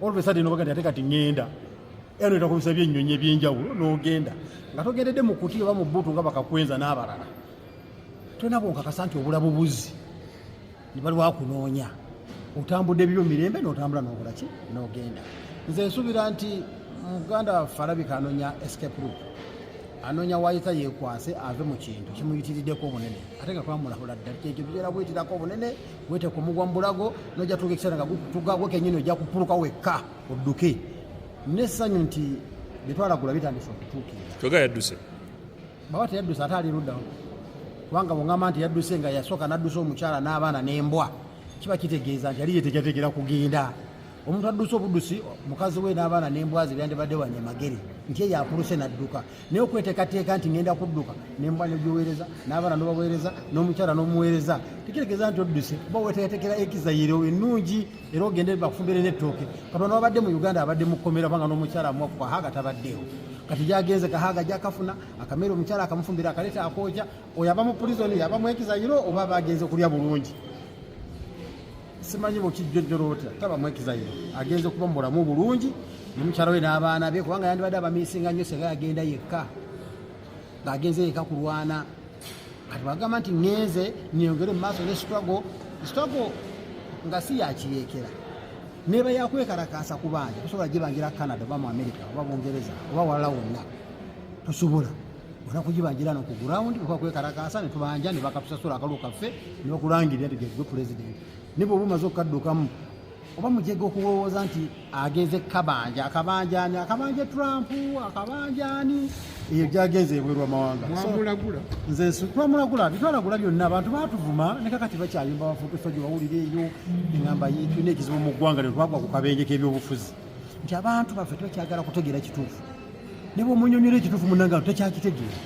all of a sudden obagenda ate kati ngenda eno etakumisa byennyonyi ebyenjawulo n'ogenda nga togendedde mu kuti oba mu bbuutu nga bakakwenza n'abalala tolina bwonkakasa nti obulabu buzzi ne bali wakunoonya otambudde ebyo mirembe n'otambula n'okola ki n'ogenda. Nze nsuubira nti muganda waffe alabika anoonya escape route, anoonya wayita yeekwase ave mu kintu kimuyitiriddeko obunene ate nga twamulabula ddala kyekyo bibeera bwetirako obunene bwete kumugwa mu bulago n'ojja tuuka ekiseera nga tugagwe kennyini ojja kupuluka wekka odduke. N'essanyu nti byetwalagula bitandise okutuukira. Toga yadduse baba teyadduse ate ali luddawo kubanga bw'ŋŋamba nti yadduse nga yasooka n'addusa omukyala n'abaana n'embwa kiba kitegeeza nti yali yetegetegera kugenda. Omuntu adduse obuddusi mukazi we n'abaana n'embwa ze byandibadde wanye magere nti ye yakuluse n'adduka naye okweteekateeka nti ngenda kudduka n'embwa n'ebyoweereza n'abaana n'obaweereza n'omukyala n'omuweereza tekitegeeza nti odduse oba weteekateekera ekizayiro ennungi era ogende bakufumbire n'ettooke. Katonda wabadde mu Uganda abadde mu kkomera banga n'omukyala amuwa ku kahaaga tabaddeewo kati gyagenze kahaaga gyakafuna akamera omukyala akamufumbira akaleeta akookya oyo aba mu pulizoni yaba mu ekizayiro oba bagenze kulya bulungi. Simanyi bwekijjojjoloota taba mwekizayiro agenze kuba mulamu bulungi n'omukyala we n'abaana be kubanga yandibadde abamiisinga nnyo senga yagenda yekka ng'agenze yekka kulwana. Kati bagamba nti ŋŋenze nnyongere mu maaso ne struggle nga si yakiyeekera neba yakwekalakaasa ku bangi tosobola gibangira Canada oba mu America oba Bungereza oba walala wonna tosobola ona kugibangira no ku ground bwe kwekalakaasa ne tubanja ne bakatusasula akalulu kaffe ne bakulangirira nti gwe president nibo bumaze okaddukamu oba mujege okuwowooza nti agenze akabanja Trump akabanjani eyo gyagenze ebweru amawanga nze twamulagula bitwalagula byonna abantu baatuvuma ne kakati bakyayimba bafuukuso gye bawulira eyo eŋŋamba tulina ekizibu mu ggwanga lyo twagwa ku kabenje k'ebyobufuzi nti abantu baffe tebakyagala kutegeera kituufu ne bw'omunyonyola ekituufu munnanga tekyakitegeera.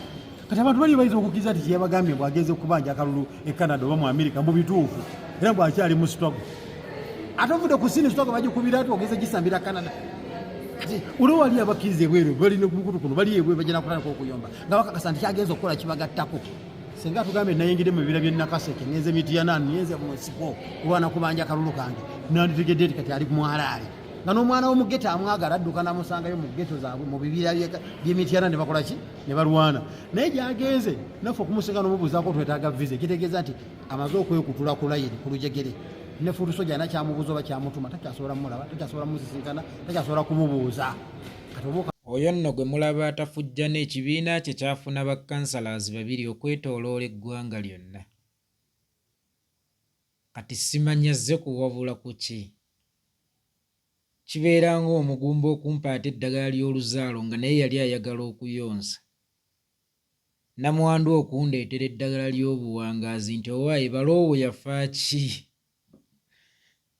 Kati abantu bali bayiza okukkiriza nti kyeyabagambye bw'agenze okubanja akalulu e Canada oba mu America mu bituufu era bw'akyali mu struggle ate ovudde ku sini struggle bagikubira ati ogenze gisambira Canada. Kati olwo wali abakkiriza ebweru balina kumukutu kuno bali ebweru bagenda kutandika okuyomba nga bakakasa nti kyagenza okukola kibagattako. Singa tugambe nayingidde mu bibira by'e Nakaseke ngenze Mityana ngenze mu nsiko kulwana kubanja akalulu kange nanditegedde nti kati ali ku mwalaali nga n'omwana w'omugeta amwagala adduka namusangayo mu geto zaabwe mu bibira by'Emityana ne bakola ki ne balwana naye gyagenze naffe okumusinga n'omubuuzaako twetaaga visa kitegeeza nti amaze okwekutula ku layini ku lujegere ne futuso gyana kyamubuuza oba kyamutuma takyasobola mulaba takyasobola musisinkana takyasobola kumubuuza. Oyo nno gwe mulaba atafujja n'ekibiina kye kyafuna bakkansalazi babiri okwetooloola eggwanga lyonna. Kati simanya azze kuwabula ku ki kibeera ng'omugumba okumpa ate eddagala ly'oluzaalo nga naye yali ayagala okuyonsa. Namwandu okundeetera eddagala ly'obuwangaazi nti owaayi baloowo yafa ki?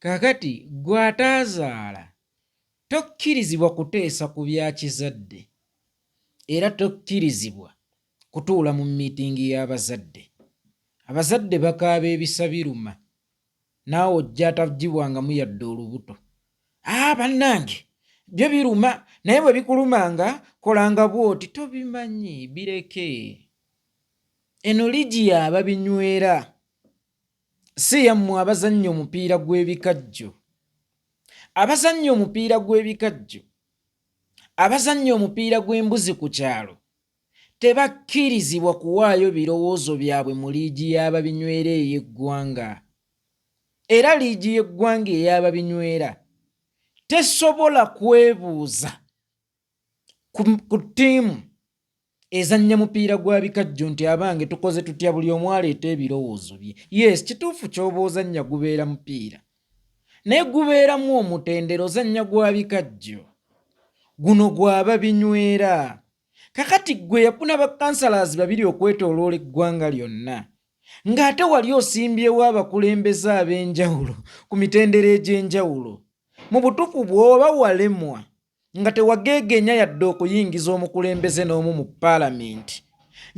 Kaakati gwe ataazaala tokkirizibwa kuteesa ku bya kizadde era tokkirizibwa kutuula mu miitingi y'abazadde. Abazadde bakaaba ebisa biruma naawe ojja atagibwangamu yadde olubuto. Bannange byo biruma naye bwe bikulumanga kolanga bw'oti tobimanyi bireke. Eno ligi y'ababinywera si yammwe abazannya omupiira gw'ebikajjo. Abazannya omupiira gw'ebikajjo abazannya omupiira gw'embuzi ku kyalo tebakkirizibwa kuwaayo birowoozo byabwe mu liigi y'ababinywera ey'eggwanga. Era liigi y'eggwanga ey'ababinywera tesobola kwebuuza ku ttiimu ezannya mupiira gwa bikajjo nti abange tukoze tutya buli omu aleeta ebirowoozo bye. Yes, kituufu ky'oba ozannya gubeera mupiira naye gubeeramu omutendero ozannya gwa bikajjo guno gwaba binywera. Kakati gwe yafuna bakkansalazi babiri okwetooloola eggwanga lyonna ng'ate wali osimbyewo abakulembeze ab'enjawulo ku mitendero egy'enjawulo. Mu butuufu bw'oba walemwa nga tewageegenya yadde okuyingiza omukulembeze n'omu mu paalamenti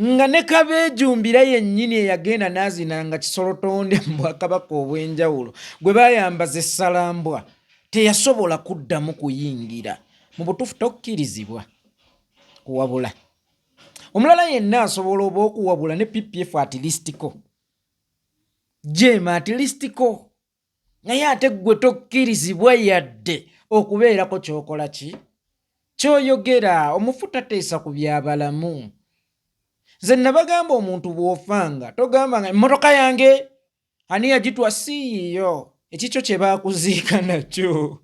nga ne Kabeejumbira yennyini eyagenda n'azinanga Kisolotonde mu Bwakabaka obw'enjawulo gwe baayambaza essalambwa teyasobola kuddamu kuyingira. Mu butuufu tokkirizibwa kuwabula. Omulala yenna asobola oba okuwabula ne PPF atilistiko jema atilistiko naye ate gwe tokkirizibwa yadde okubeerako ky'okola ki ky'oyogera. Omufu tateesa ku byabalamu. Nze nabagamba omuntu bw'ofanga togamba nga emmotoka yange ani yagitwa siiyo. Ekikyo kye baakuziika nakyo.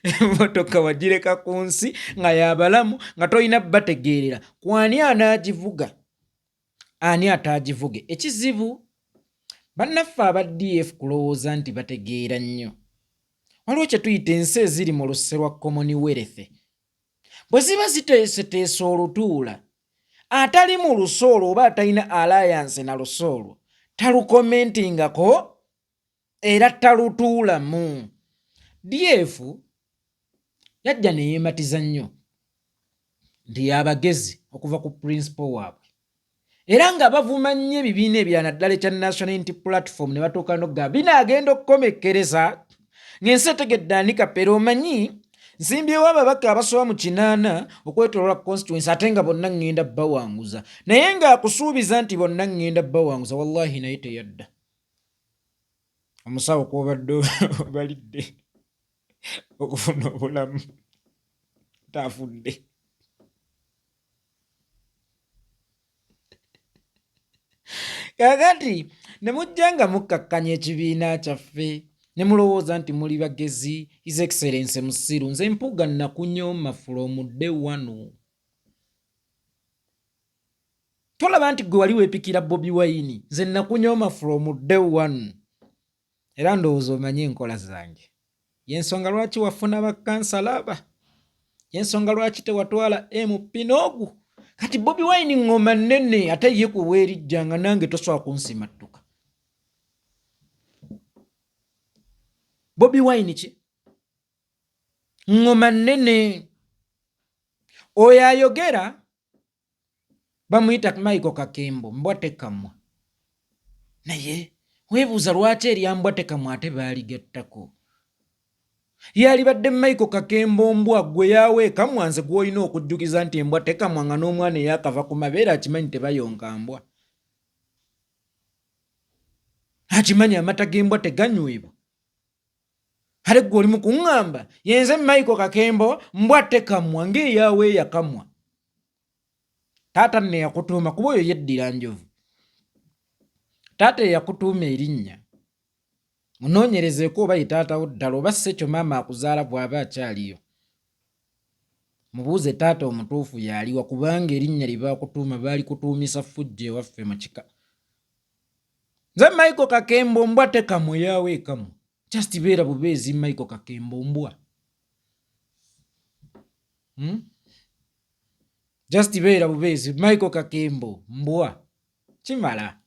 Emmotoka wagireka ku nsi nga yabalamu nga tolina bategeerera ku ani anaagivuga ani ataagivuge. Ekizibu bannaffe aba DF kulowooza nti bategeera nnyo. Waliwo kye tuyita ensi eziri mu lusse lwa Commonwealth. Bwe ziba ziteeseteese olutuula, atali mu lusse olwo oba atalina alliance na lusse olwo talukomentingako era talutuulamu. DF yajja ne yeematiza nnyo nti y'abagezi okuva ku principal waabwe, era nga bavuma nnyo ebibiina ebirala naddala ekya National Unity Platform ne batuuka n'okugamba binaagenda okukomekkereza ng'ensi etegedde ani kapere. Omanyi nsimbyewo ababaka abasoba mu 8 okwetoloola constituency ate nga bonna ngenda bawanguza, naye ng'akusuubiza nti bonna ngenda bawanguza, wallahi naye teyadda. Omusawo kw'obadde obalidde okufuna obulamu taafudde. Kaakati ne mujja nga mukkakkanya ekibiina kyaffe ne mulowooza nti muli bagezi. His Excellency Musiru, nze mpuga nakunyooma from day one. Tolaba nti gwe wali weepikira Bobi Wine, nze nakunyooma from day one. Era ndowooza omanyi enkola zange. Yensonga lwaki wafuna bakansala aba, yensonga lwaki tewatwala MP n'ogu. Kati Bobi Wine ngoma nnene ate ye kuwa erijja nga nange tosobola kunsimattuka. Bobi Wine ki? Ngoma nnene. Oyo ayogera bamuyita Michael Kakembo, mbwate kamwa. Naye weebuuza lwaki eryambwate kamwa ate baaligattako. Yalibadde Michael Kakembo mbwa gwe yaweeka mwanze gw'olina okujjukiza nti embwa tekamwa nga n'omwana eyakava ku mabeere akimanyi tebayonka mbwa. Akimanyi amata g'embwa teganywebwa. Ate gwe oli mu kuŋŋamba yenze Michael Kakembo mbwa tekamwa ng'eyawe yakamwa. Taata nne yakutuuma kuba oyo yeddira njovu. Taata yakutuuma erinnya. Munoonyerezeeko oba ye taatawo ddala oba ssekyo maama akuzaala bw'aba akyaliyo. Mubuuze taata omutuufu yaliwa kubanga erinnya lye baakutuuma baali kutuumisa ffujja ewaffe mu kika. Nze Michael Kakembo mbwa tekamwa yawe ekamwa. Just beera bubeezi Michael Kakembo mbwa. Just beera bubeezi Michael Kakembo mbwa. Kimala.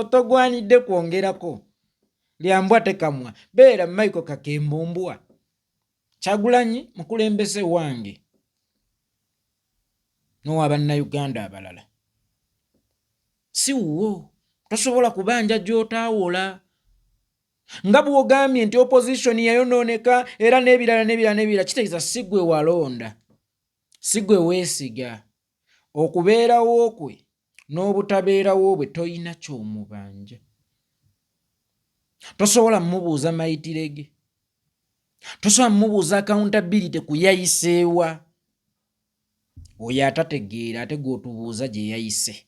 Togwanidde kwongerako. Lyambwa tekamwa. Beera Michael Kakembo mbwa. Kyagulanyi mukulembeze wange. N'owa bannayuganda abalala. Si wuwo. Tosobola kubanja gy'otaawola. Nga bw'ogambye nti opposition yayonooneka era n'ebirala kitegeeza si gwe walonda. Si gwe weesiga. Okubeerawo kwe n'obutabeerawo bwe toyina ky'omubanja. Tosobola mmubuuza mayitire ge. Tosobola mmubuuza accountability ku yayiseewa. Oyo atategeera ate gw'otubuuza gye yayise.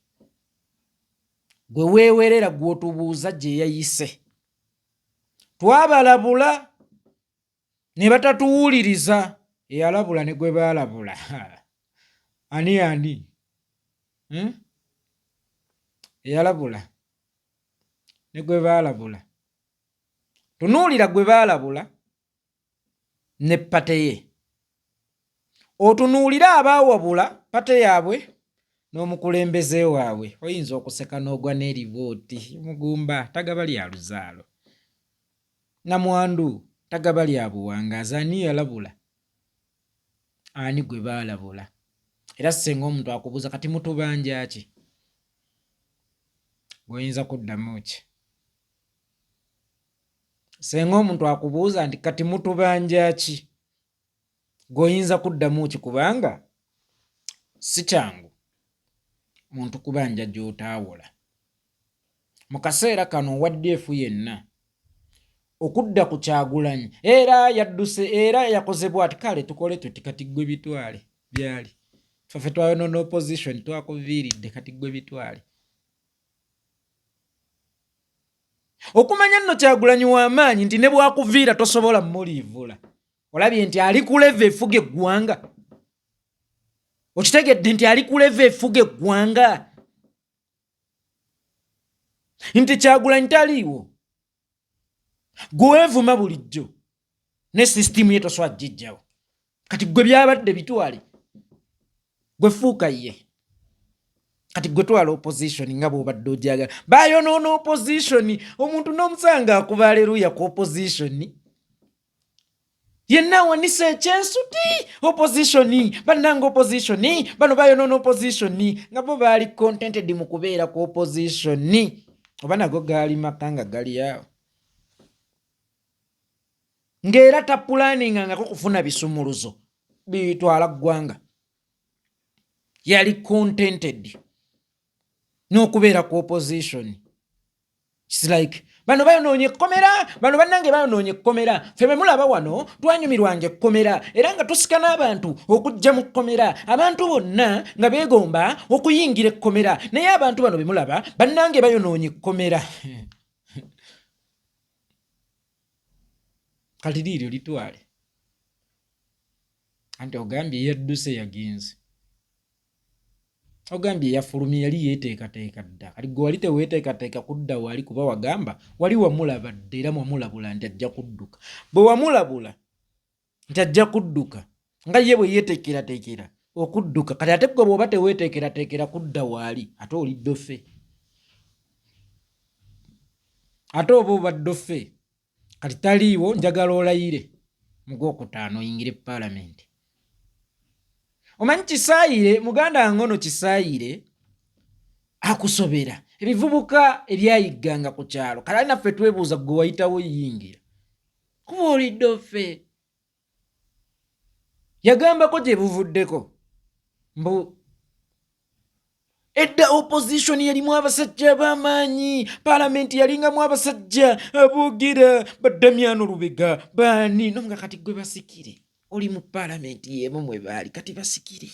Gwe weewerera gw'otubuuza gye yayise. Twabalabula ne batatuwuliriza. Eyalabula ne gwe baalabula. Ani? Eyalabula ne gwe baalabula. Tunuulira gwe baalabula ne pate ye. Otunuulira abaawabula pate yaabwe n'omukulembeze waabwe. Oyinza okuseka n'ogwa n'erivooti. Mugumba tagaba lya luzaalo. Namwandu tagaba lya buwangaazi. Ani yalabula? Ani gwe baalabula? Era singa omuntu akubuuza kati mutubanja ki? Oyinza kuddamu ki? Singa omuntu akubuuza nti kati mutubanja ki? Goyinza kuddamu ki kubanga si kyangu muntu kubanja gy'otaawola. Mu kaseera kano owa DF yenna okudda ku Kyagulanyi era yadduse era yakoze bw'ati kale tukole tuti kati ggwe bitwale byali ffe twayonoona opposition twakuviiridde kati ggwe bitwale. Okumanya nno Kyagulanyi w'amaanyi nti ne bwakuviira tosobola mmuliivula. Olabye nti ali ku leve efuga eggwanga. Okitegedde nti ali ku leve efuga eggwanga. Nti Kyagulanyi taliiwo. Gweweevuma bulijjo. Ne sisitimu ye toswa jjijjawo. Kati gwe byabadde bitwale. Gwe fuuka ye. Kati gwe twala opposition nga bw'obadde ojagala. Bayonoona opposition. Omuntu n'omusanga akuba aleluya ku opposition. Yenna awanise ekyensuti opposition. Bannanga opposition. Bano bayonoona opposition. Nga bo baali contented mu kubeera ku opposition. Oba nago gaali maka nga gali awo. Ng'era tapulaninga ko kufuna bisumuluzo bitwala ggwanga. Yali contented n'okubeera ku opposition. It's like bano bayonoonye ekkomera, bano bannange bayonoonye ekkomera. Ffe be mulaba wano twanyumirwanga ekkomera era nga tusika n'abantu okujja mu kkomera. Abantu bonna nga beegomba okuyingira ekkomera. Naye abantu bano be mulaba bannange bayonoonye ekkomera. Kati liiryo litwale. Anti ogambye yadduse yagenze. Ogambye yafulumye yali yeeteekateeka dda. Kati gwe wali teweeteekateeka kudda wali kuba wagamba wali wamulabadde era wamulabula nti ajja kudduka. Bwe wamulabula nti ajja kudduka nga ye bwe yeeteekerateekera okudduka. Kati ate gwe bw'oba teweeteekerateekera kudda wali ate oli ddofe. Ate oba obadde offe. Kati taliiwo njagala olayire mu Gwokutaano oyingire Paalamenti. Omanyi Kisaayire, muganda wange Kisaayire akusobera ebivubuka ebyayigganga ku kyalo. Kale naffe twebuuza gwe wayitawo yingira. Kuba olidde offe. Yagambako gye buvuddeko. Mbu edda opposition yalimu abasajja b'amaanyi. Paalamenti yalingamu abasajja aboogera Baddamyano Lubega baani. Nonga kati gwe basikire. Oli mu Paalamenti yemu mwe baali kati basikire.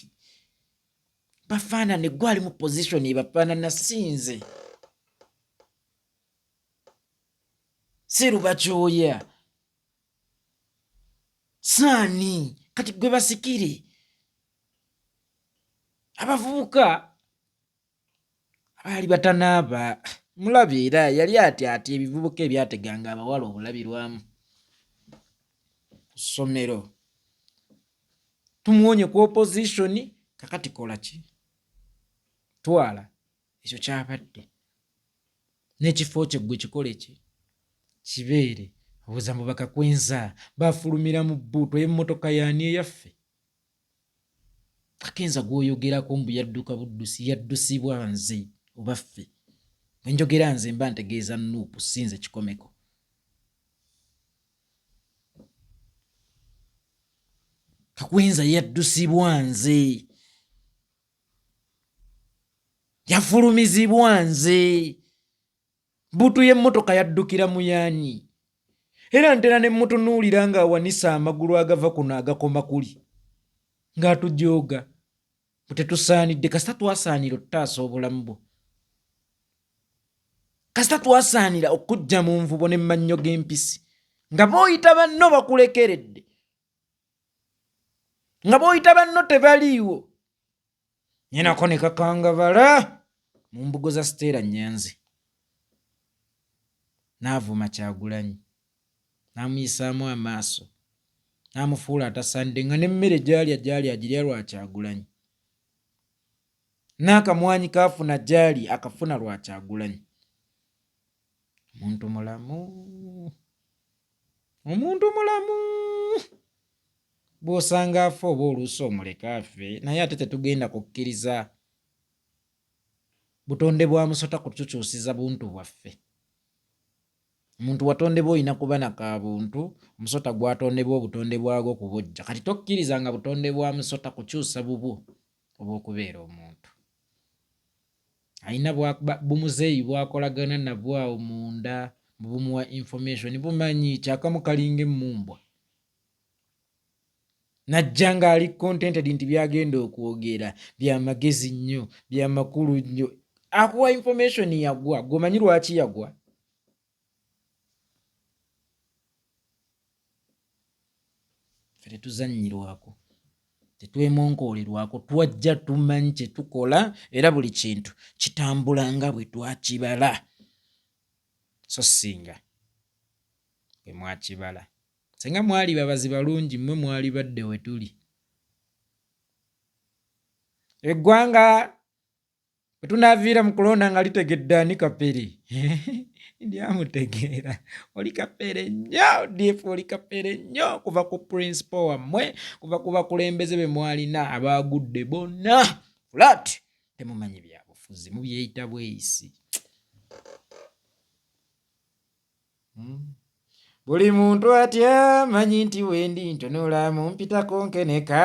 Bafaanane gwe ali mu position ebafaanana sinze. Serubakyoya. Saani kati gwe basikire. Abavubuka abaali batanaaba mulabye era yali ati ebivubuka ebyateganga abawala obulabirwamu ku ssomero. Tumuwonye ku opposition. Kakati kola ki? Twala ekyo kyabadde n'ekifo kye gwe kikole ki? Kibeere. Obuuza mbu bakakwenza bafulumira mu bbuutu y'emmotoka yaani eyaffe. Kakenza gw'oyogerako mbu yadduka buddusi yaddusibwa nze oba ffe. Bwe njogera nze mba ntegeeza Nuupu sinze kikomeko. Kakwenza yaddusibwa nze. Yafulumizibwa nze. Bbuutu y'emmotoka yaddukira mu yaani. Era ntera ne mutunuulira ng'awanisa amagulu agava kuno agakoma kuli. Ng'atujooga. Tetusaanidde kasita twasaanira ottaasa obulamu bwo. Kasita twasaanira okujja mu nvubo n'emmannyo g'empisi. Nga b'oyita banno bakulekeredde. Nga b'oyita banno tebaliiwo. Nyenako ne kakangabala mu mbugo za Stella Nyanzi. N'avuma Kyagulanyi. N'amuyisaamu amaaso. N'amufuula atasaanidde nga n'emmere gyali agirya lwa Kyagulanyi. N'akamwanyi kaafuna gyali akafuna lwa Kyagulanyi. Omuntu mulamu. Omuntu mulamu. Bw'osanga afa oba oluusi omuleka afe naye ate tetugenda kukkiriza butonde bwa musota kutukyusiza buntu bwaffe. Omuntu watondebwa olina kuba na kaabuntu, omusota gwatondebwa obutonde bwagwo kubujja. Kati tokkiriza nga butonde bwa musota kukyusa bubwo obw'okubeera omuntu. Alina bumuzeeyi bwakolagana nabwo awo munda bumuwa information bumanyi kyakamu kalinga emmumbwa najja ng'ali contented nti byagenda okwogera byamagezi nnyo byamakulu nnyo akuwa information yagwa gwomanyi lwaki yagwa fere tuzannyirwako tetwemonkolerwako twajja tumanyi kye tukola era buli kintu kitambula nga bwe twakibala so singa bwe mwakibala senga mwali babazi balungi mmwe mwali badde we tuli eggwanga bwe tunaaviira mu kulonda nga litegedde ani kapere ndyamutegeera oli kapere nnyo df oli kapere nnyo kuva ku principal wammwe kuva ku bakulembeze be mwalina abaagudde bonna flat temumanyi byabufuzi mubyeyita bweyisi buli muntu atya manyi nti wendi ntonola mumpitako nkeneka